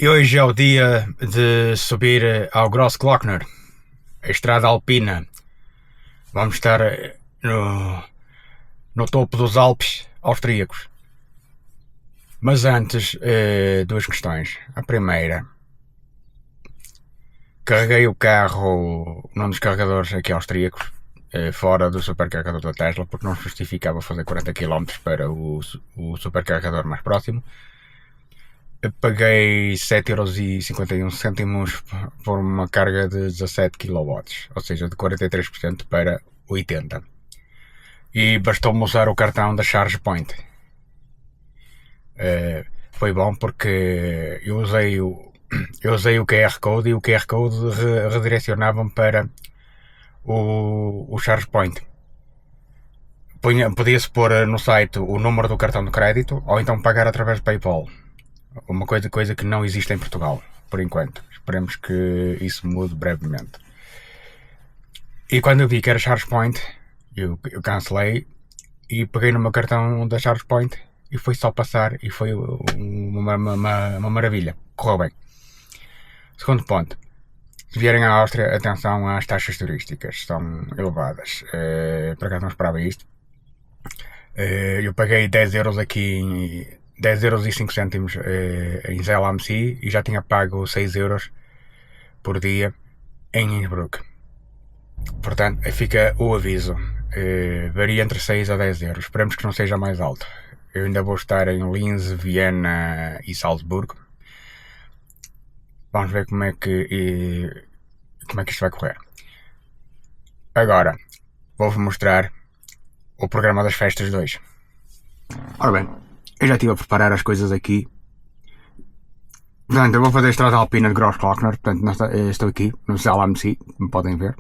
E hoje é o dia de subir ao Grossglockner, a estrada alpina. Vamos estar no topo dos Alpes austríacos. Mas antes, duas questões. A primeira, carreguei o carro num dos carregadores aqui austríacos, fora do supercarregador da Tesla, porque não justificava fazer 40 km para o supercarregador mais próximo. Eu paguei 7,51€ por uma carga de 17 kW, ou seja, de 43% para 80%. E bastou-me usar o cartão da ChargePoint. Foi bom porque eu usei o QR Code e o QR Code redirecionava-me para o ChargePoint. Podia-se pôr no site o número do cartão de crédito ou então pagar através de PayPal. Uma coisa que não existe em Portugal, por enquanto. Esperemos que isso mude brevemente. E quando eu vi que era ChargePoint, eu cancelei e peguei no meu cartão da ChargePoint e foi só passar e foi uma maravilha. Correu bem. Segundo ponto. Se vierem à Áustria, atenção às taxas turísticas. São elevadas. Por acaso não esperava isto. Eu paguei 10€ aqui 10,05€ em Zell am See e já tinha pago 6€ por dia em Innsbruck. Portanto, fica o aviso. Varia entre 6 a 10€. Esperemos que não seja mais alto. Eu ainda vou estar em Linz, Viena e Salzburgo. Vamos ver como é que isto vai correr. Agora, vou-vos mostrar o programa das festas de hoje. Ora bem, eu já estive a preparar as coisas aqui. Portanto, eu vou fazer a estrada alpina de Grossglockner. Portanto, estou aqui no Zell am See, como podem ver.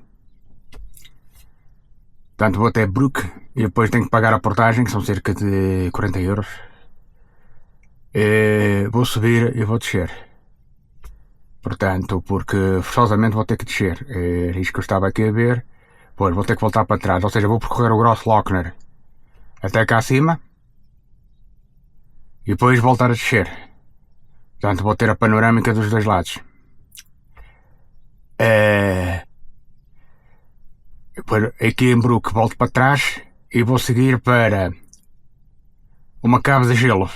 Portanto, vou até Bruck e depois tenho que pagar a portagem, que são cerca de 40€. Vou subir e vou descer. Portanto, porque forçosamente vou ter que descer. É isto que eu estava aqui a ver. Pois, vou ter que voltar para trás. Ou seja, vou percorrer o Grossglockner até cá acima. E depois voltar a descer. Portanto, vou ter a panorâmica dos dois lados. Depois, aqui em Bruck, volto para trás e vou seguir para uma cave de gelo,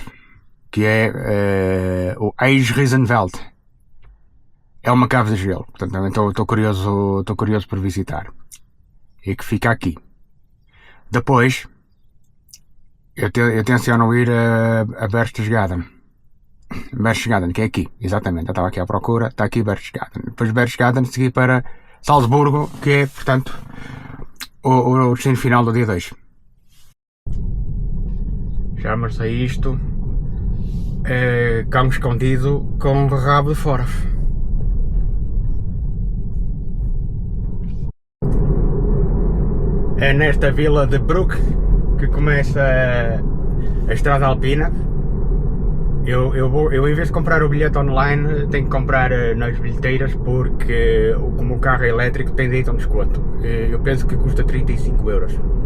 que é o Eisriesenwald. É uma cave de gelo. Portanto, também estou curioso por visitar. E que fica aqui. Depois, eu tenciono ir a Berchtesgaden. Berchtesgaden, que é aqui, exatamente. Eu estava aqui à procura, está aqui Berchtesgaden. Depois de Berchtesgaden segui para Salzburgo, que é, portanto, o destino final do dia 2. Chama-se a isto cão escondido com rabo de fora. É nesta vila de Bruck que começa a estrada alpina. Eu em vez de comprar o bilhete online, tenho que comprar nas bilheteiras, porque como o carro é elétrico tem direito a um desconto. Eu penso que custa 35€.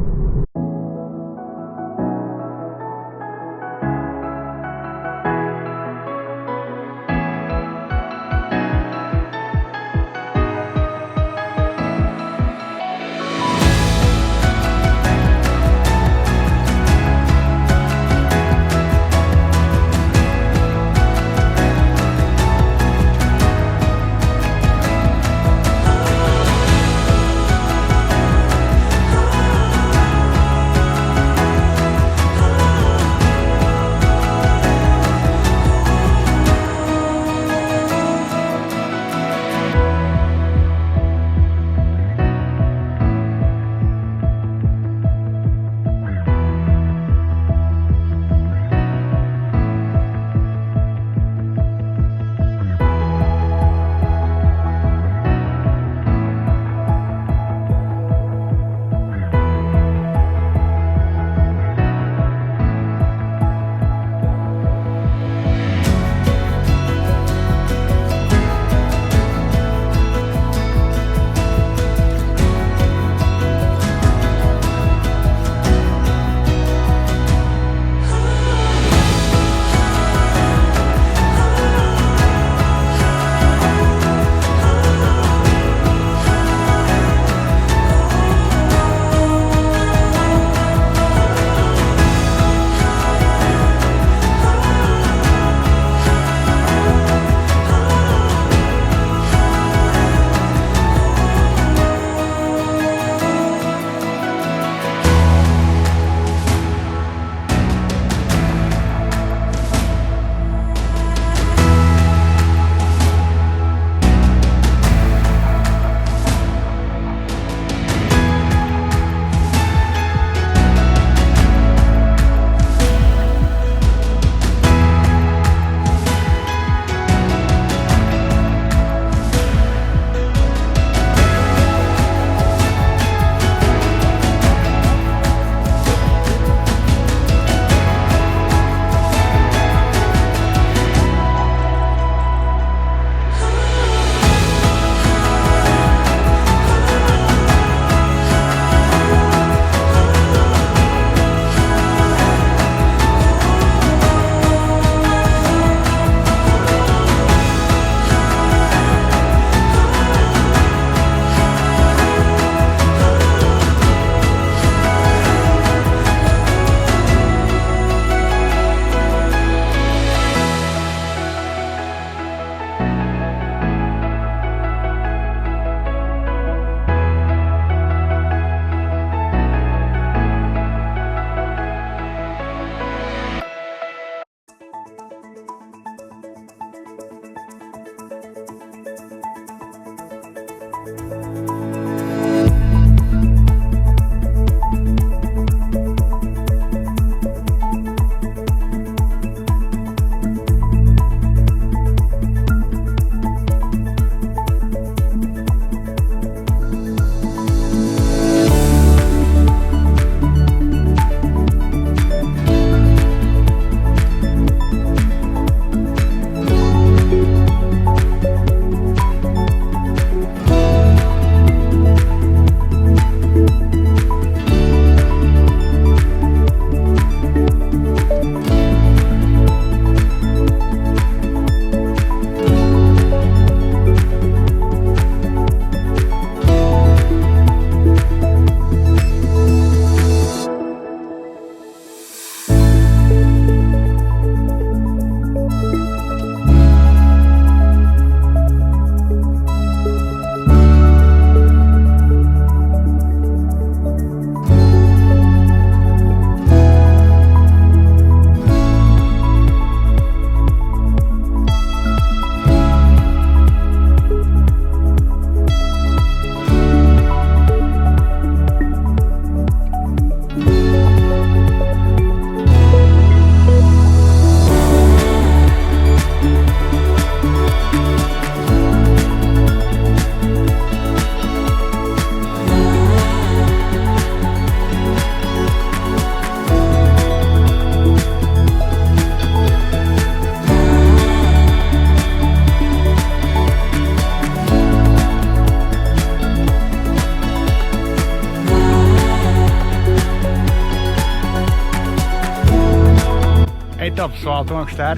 Então pessoal, estão a gostar?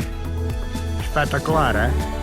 Espetacular, é?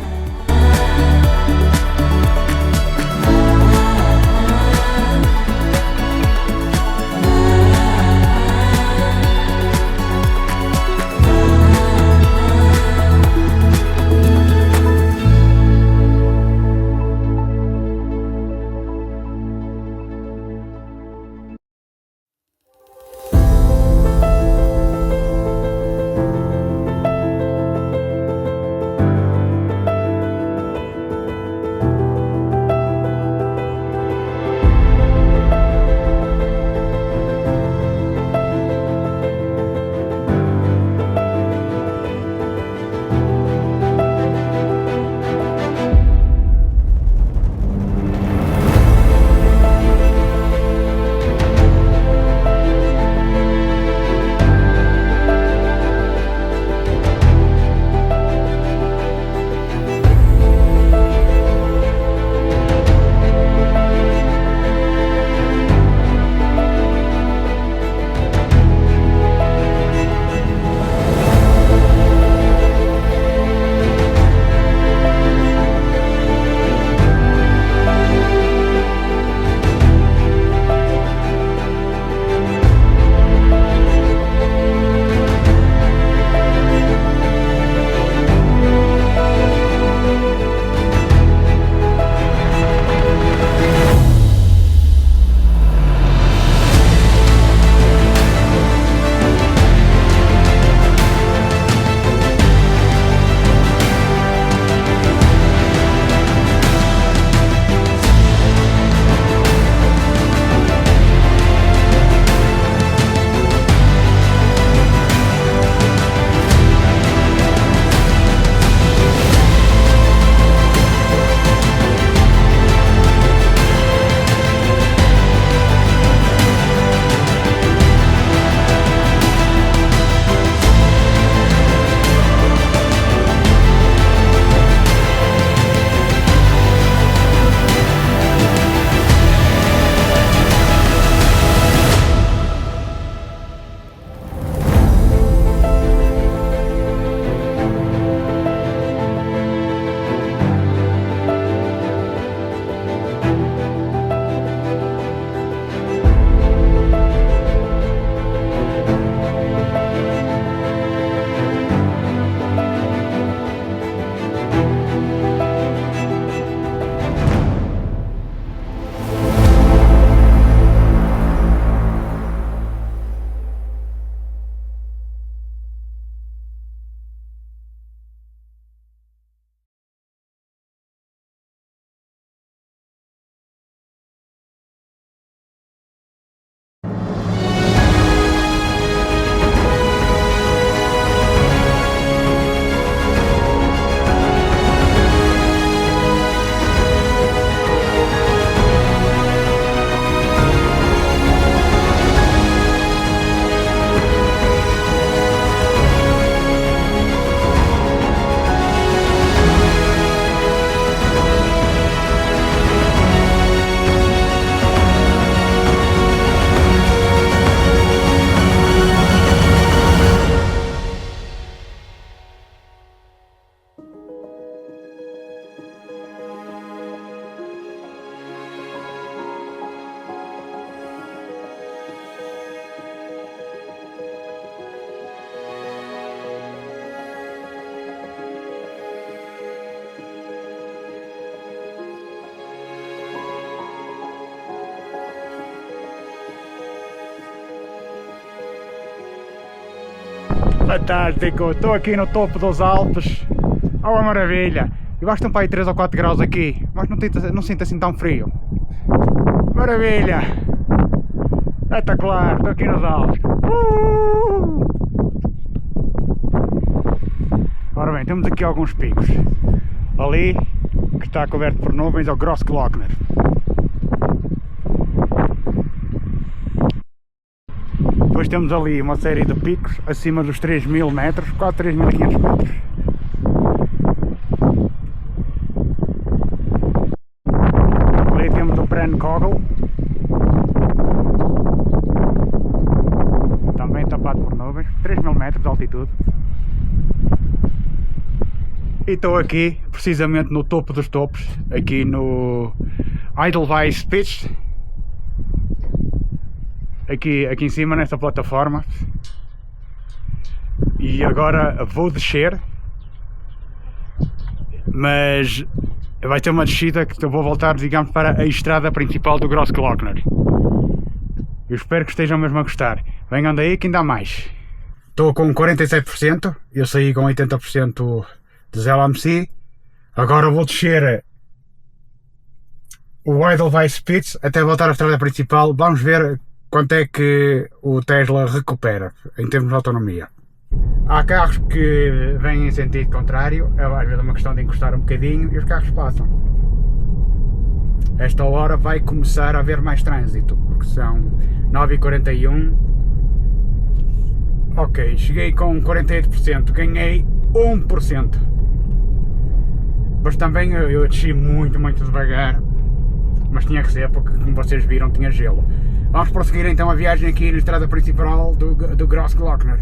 Fantástico, estou aqui no topo dos Alpes. Oh, uma maravilha! E bastam para aí 3 ou 4 graus aqui, mas não sinto assim tão frio. Maravilha! Espetacular, estou aqui nos Alpes. Ora bem, temos aqui alguns picos. Ali, que está coberto por nuvens, é o Grossglockner. Depois temos ali uma série de picos acima dos 3.000 metros, quase 3.500 metros. Ali temos o Brandkogel, também tapado por nuvens, 3.000 metros de altitude. E estou aqui, precisamente no topo dos topos, aqui no Edelweiss Spitze. Aqui em cima nesta plataforma, e agora vou descer, mas vai ter uma descida que eu vou voltar, digamos, para a estrada principal do Grossglockner. Eu espero que estejam mesmo a gostar. Venham daí que ainda há mais. Estou com 47%, eu saí com 80% de ZLMC. Agora vou descer o Edelweiss Spitze até voltar à estrada principal. Vamos ver quanto é que o Tesla recupera em termos de autonomia. Há carros que vêm em sentido contrário, às vezes é uma questão de encostar um bocadinho e os carros passam. Esta hora vai começar a haver mais trânsito, porque são 9h41. Ok, cheguei com 48%, ganhei 1%. Mas também eu desci muito devagar, mas tinha que ser porque, como vocês viram, tinha gelo. Vamos prosseguir então a viagem aqui na estrada principal do Grossglockner.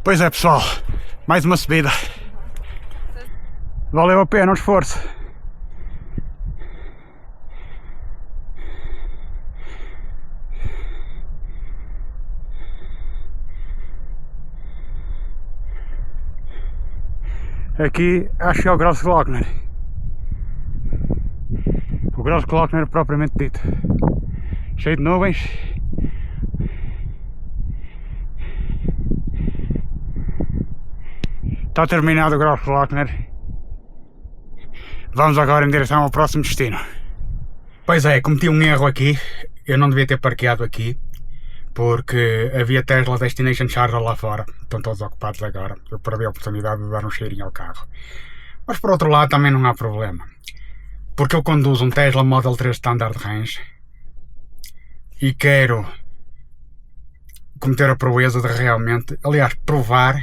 Pois é, pessoal, mais uma subida. Valeu a pena o esforço. Aqui acho que é o Grossglockner. O Grossglockner propriamente dito. Cheio de nuvens. Está terminado o Grossglockner. Vamos agora em direção ao próximo destino. Pois é, cometi um erro aqui. Eu não devia ter parqueado aqui, porque havia Tesla Destination Charger lá fora. Estão todos ocupados agora. Eu perdi a oportunidade de dar um cheirinho ao carro. Mas por outro lado também não há problema, porque eu conduzo um Tesla Model 3 Standard Range e quero cometer a proeza de realmente, aliás, provar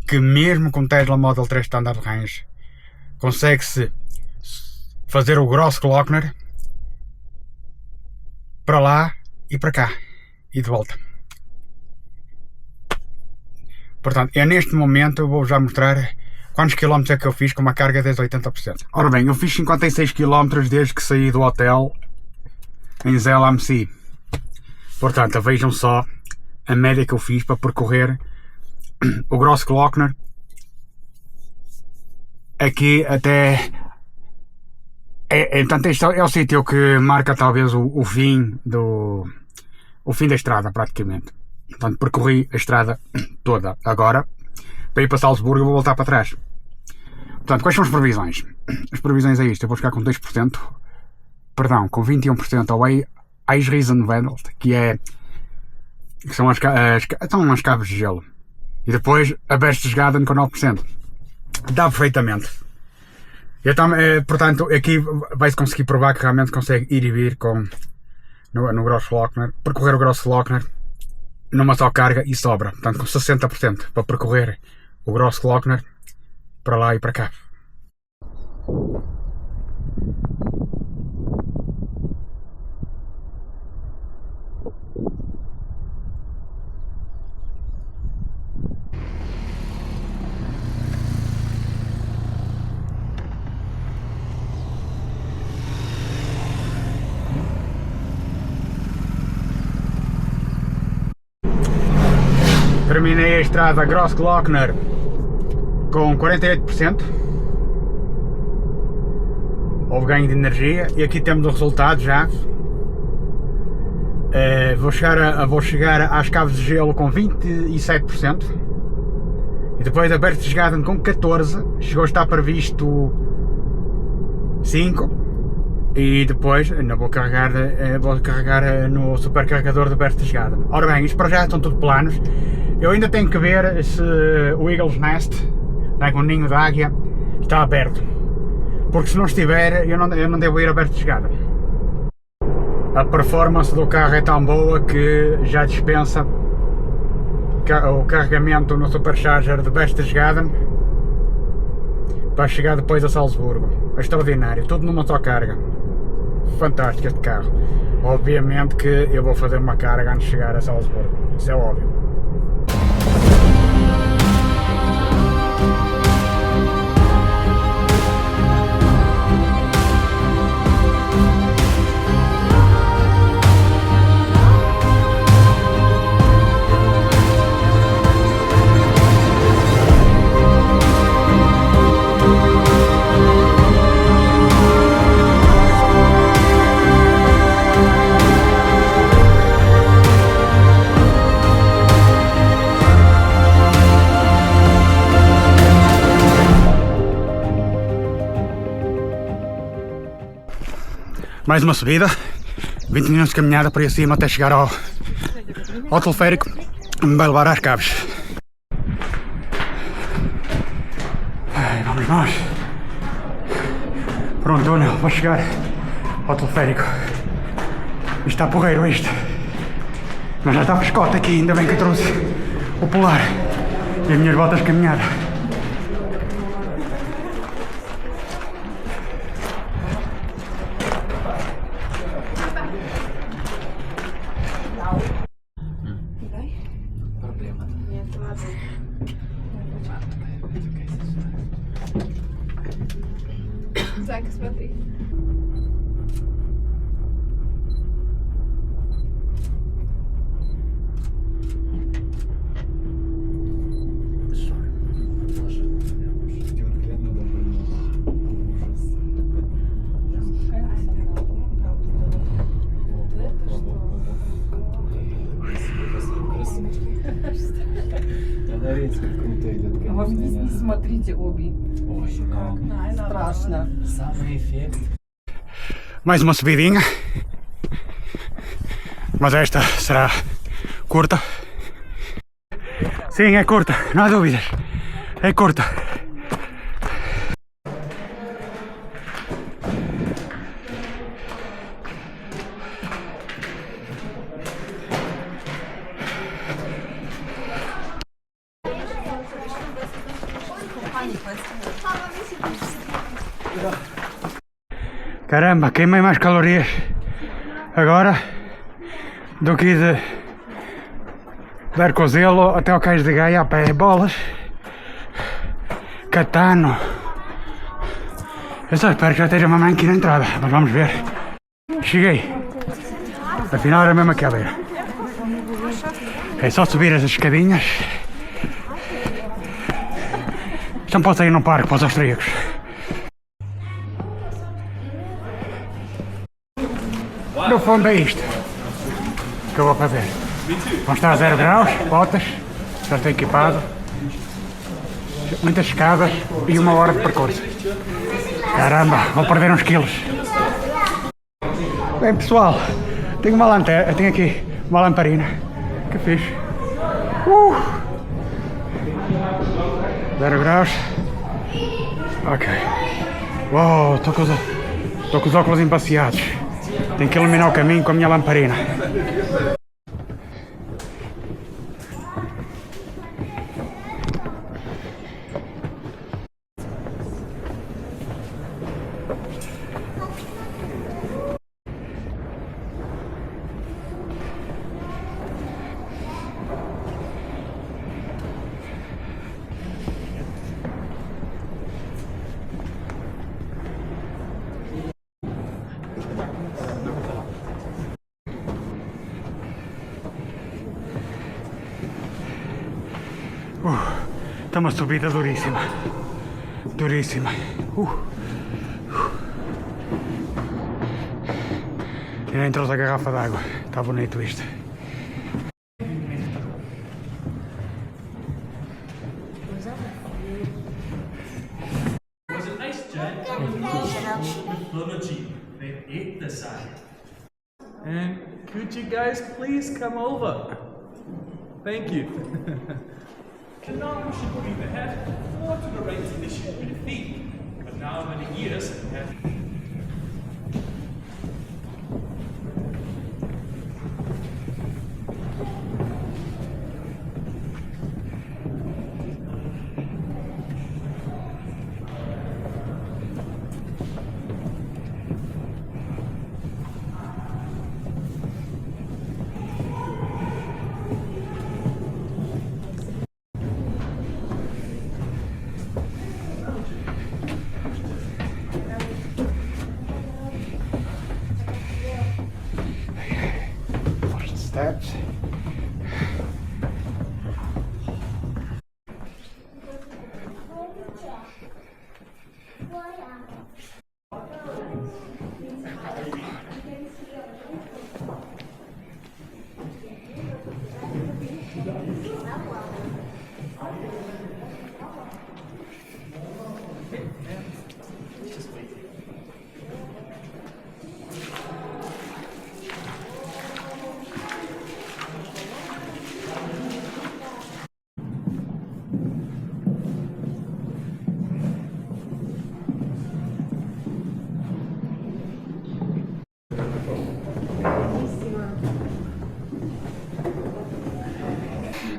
que mesmo com o Tesla Model 3 Standard Range consegue-se fazer o Grossglockner para lá e para cá e de volta. Portanto, neste momento eu vou já mostrar quantos quilómetros é que eu fiz com uma carga desde 80%. Ora bem, eu fiz 56 km desde que saí do hotel em Zell am See. Portanto, vejam só a média que eu fiz para percorrer o Grossglockner aqui até... Portanto, este é o sítio que marca talvez o fim da estrada, praticamente. Portanto, percorri a estrada toda agora. Para ir para Salzburgo, eu vou voltar para trás. Portanto, quais são as previsões? As previsões é isto: eu vou chegar com 2%, perdão, com 21% ao Eisriesenwald, que são as caves de gelo. E depois a Berchtesgaden com 9%. Dá perfeitamente. Portanto, aqui vai-se conseguir provar que realmente consegue ir e vir no Grossglockner, percorrer o Grossglockner numa só carga e sobra. Portanto, com 60% para percorrer o Grossglockner para lá e para cá. Terminei a estrada Grossglockner com 48%. Houve ganho de energia e aqui temos o resultado já. Vou chegar às caves de gelo com 27% e depois a Berchtesgaden com 14%. Chegou a estar previsto 5%. E depois ainda vou carregar no supercarregador de Berchtesgaden. Ora bem, isto para já estão tudo planos. Eu ainda tenho que ver se o Eagle's Nest, o ninho da águia, está aberto. Porque se não estiver, eu não devo ir a Berchtesgaden. A performance do carro é tão boa que já dispensa o carregamento no supercharger de Berchtesgaden para chegar depois a Salzburgo. É extraordinário, tudo numa só carga. Fantástico este carro. Obviamente que eu vou fazer uma carga antes de chegar a Salzburgo, isso é óbvio. Mais uma subida, 20 minutos de caminhada para aí acima até chegar ao teleférico, que me vai levar às caves. Vamos nós para um túnel, vou chegar ao teleférico. Isto está porreiro isto, mas já está frescote aqui, ainda bem que eu trouxe o polar e as minhas botas de caminhada. Так, смотри. Вы не смотрите обе. Страшно. Самый эффект. Mais uma subidinha. Mas esta será curta. Sim, é curta, não há dúvidas. É curta. Caramba, queimei mais calorias agora do que de Arcozelo até ao Cais de Gaia a pé. Bolas, Catano. Eu só espero que já esteja uma aqui na entrada, mas vamos ver. Cheguei. Afinal era mesmo aquela. É só subir as escadinhas. Isto não pode sair num parque para os austríacos. No fundo é isto que eu vou fazer. Vão estar a 0 graus, botas, já estou equipado, muitas escadas e 1 hora de percurso. Caramba, vou perder uns quilos. Bem pessoal, tenho uma lanterna, tenho aqui uma lamparina, que fixe. 0 graus. Ok. Uou, estou com os óculos embaciados. Tenho que iluminar o caminho com a minha lamparina. Está uma subida duríssima. Duríssima. E nem trouxe a garrafa d'água. Está bonito isto. Was it nice, Jen? Mythology. They ate the side. And could you guys please come over? Thank you. The arm should be the head, or to the right this should be the feet. But now many years have... Steps.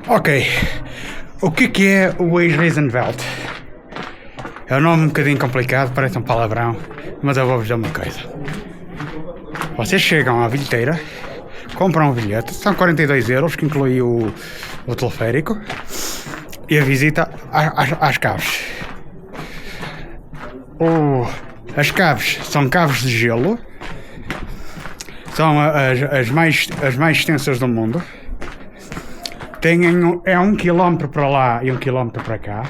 Ok, o que é o Ex-Riesenveld? É um nome um bocadinho complicado, parece um palavrão, mas eu vou-vos dizer uma coisa. Vocês chegam à bilheteira, compram um bilhete, são 42 euros, que inclui o teleférico, e a visita às caves. As caves são caves de gelo. São as mais extensas do mundo. É 1 km para lá e 1 km para cá.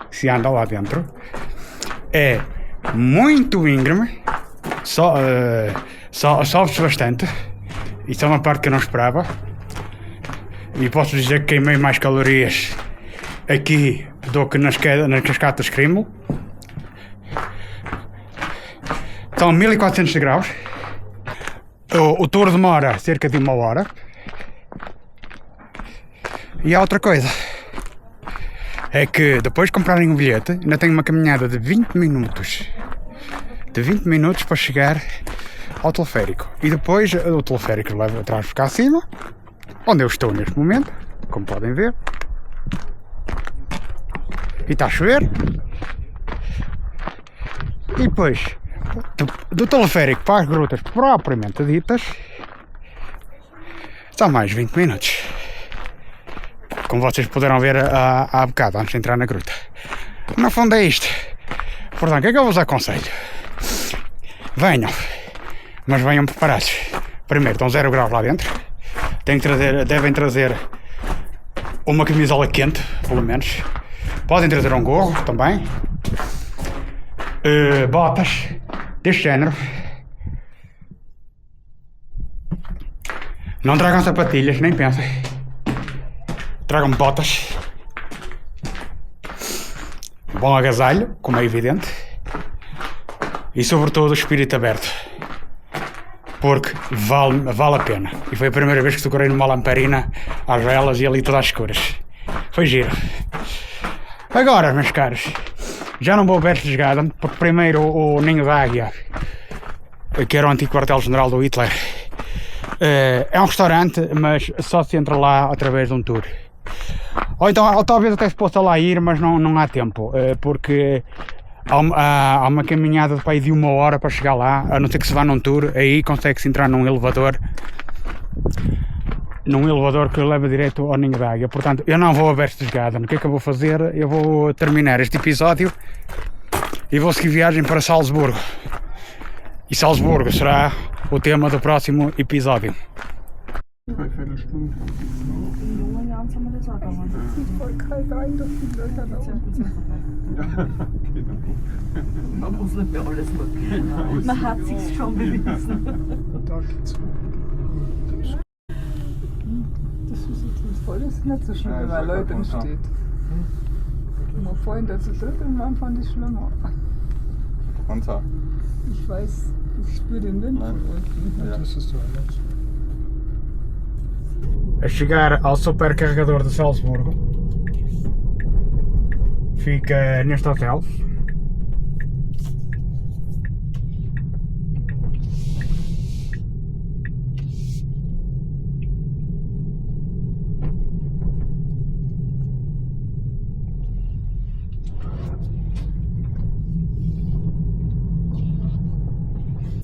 Se anda lá dentro. É muito íngreme. Sobe-se bastante. Isso é uma parte que eu não esperava. E posso dizer que queimei mais calorias aqui do que nas cascatas de Krimml. São 1400 graus. O tour demora cerca de 1 hora. E há outra coisa. É que depois de comprarem um bilhete, ainda tenho uma caminhada de 20 minutos. De 20 minutos para chegar ao teleférico. E depois o teleférico leva atrás cá acima, onde eu estou neste momento, como podem ver. E está a chover. E depois do teleférico para as grutas propriamente ditas, são mais 20 minutos. Como vocês puderam ver há bocado, antes de entrar na gruta. No fundo é isto. Portanto, o que é que eu vos aconselho? Venham, mas venham preparados. Primeiro, estão 0 graus lá dentro. Devem trazer uma camisola quente, pelo menos. Podem trazer um gorro também. Botas deste género. Não tragam sapatilhas, nem pensem. Tragam botas. Bom agasalho, como é evidente. E sobretudo o espírito aberto. Porque vale a pena. E foi a primeira vez que decorei numa lamparina às velas e ali todas as escuras. Foi giro. Agora, meus caros, já não vou ver Berchtesgaden, porque primeiro o Ninho da Águia, que era o antigo quartel-general do Hitler, é um restaurante, mas só se entra lá através de um tour. Ou talvez até se possa lá ir, mas não há tempo, porque há uma caminhada de 1 hora para chegar lá, a não ser que se vá num tour. Aí consegue-se entrar num elevador que leva direto ao Ninho da Águia. Portanto, eu não vou a Berchtesgaden. O que é que eu vou fazer? Eu vou terminar este episódio e vou seguir viagem para Salzburgo. E Salzburgo será o tema do próximo episódio. Man muss nicht mehr alles machen. Man hat sich's schon bewiesen. Das ist jetzt voll, das ist nicht so schlimm, wenn man Leute steht. Man vorhin dazu dritt und man fand es schlimmer. Runter. Ich weiß, ich spüre den Wind von unten. Ja. Das ist so anders. A chegar ao supercarregador de Salzburgo, fica neste hotel.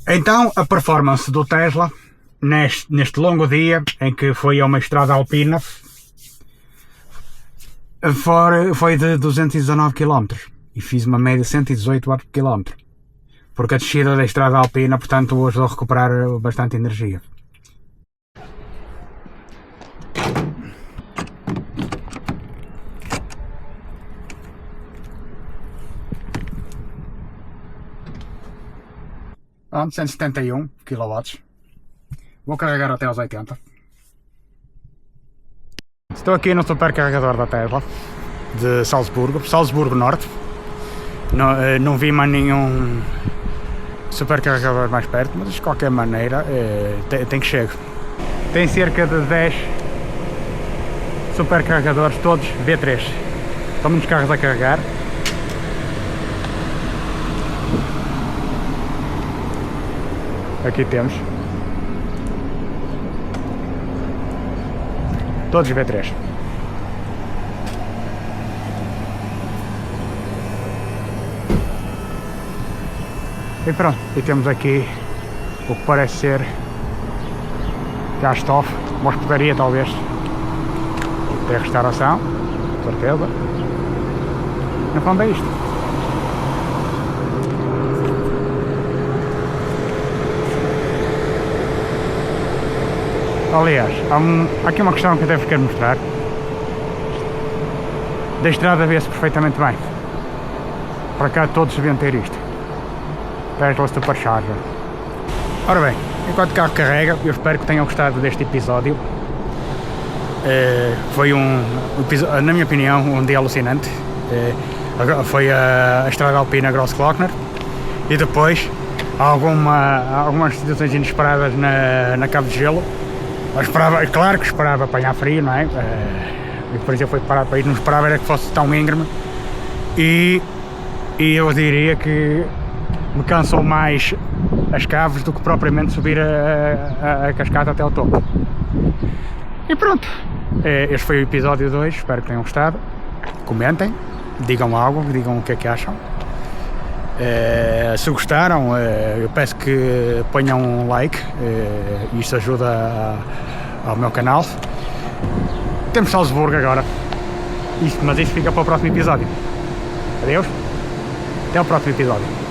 Então, a performance do Tesla neste longo dia em que foi a uma estrada alpina foi de 219 km e fiz uma média de 118 km, porque a descida da estrada alpina, portanto, ajudou a recuperar bastante energia. Pronto, 171 kW. Vou carregar até aos 80. Estou aqui no supercarregador da Tesla de Salzburgo Norte. Não vi mais nenhum supercarregador mais perto, mas de qualquer maneira tem que chegar. Tem cerca de 10 supercarregadores, todos B3. São muitos carros a carregar. Aqui temos todos B3. E pronto, e temos aqui o que parece ser Gasthof, uma hospedaria talvez. Tem restauração, com certeza. No fundo é isto. Aliás, há aqui uma questão que eu devo querer mostrar. Da estrada vê-se perfeitamente bem. Para cá todos deviam ter isto. Tesla Supercharger. Ora bem, enquanto o carro carrega, eu espero que tenham gostado deste episódio. Foi na minha opinião, um dia alucinante. Foi a estrada alpina Grossglockner e depois algumas situações inesperadas na Cave de Gelo. Claro que esperava apanhar frio, não é? E por isso eu fui parar para ir, não esperava era que fosse tão íngreme e eu diria que me cansou mais as caves do que propriamente subir a cascata até ao topo. E pronto, este foi o episódio 2, espero que tenham gostado. Comentem, digam algo, digam o que é que acham. Se gostaram, eu peço que ponham um like, isto ajuda ao meu canal. Temos Salzburgo agora, mas isso fica para o próximo episódio. Adeus, até ao próximo episódio.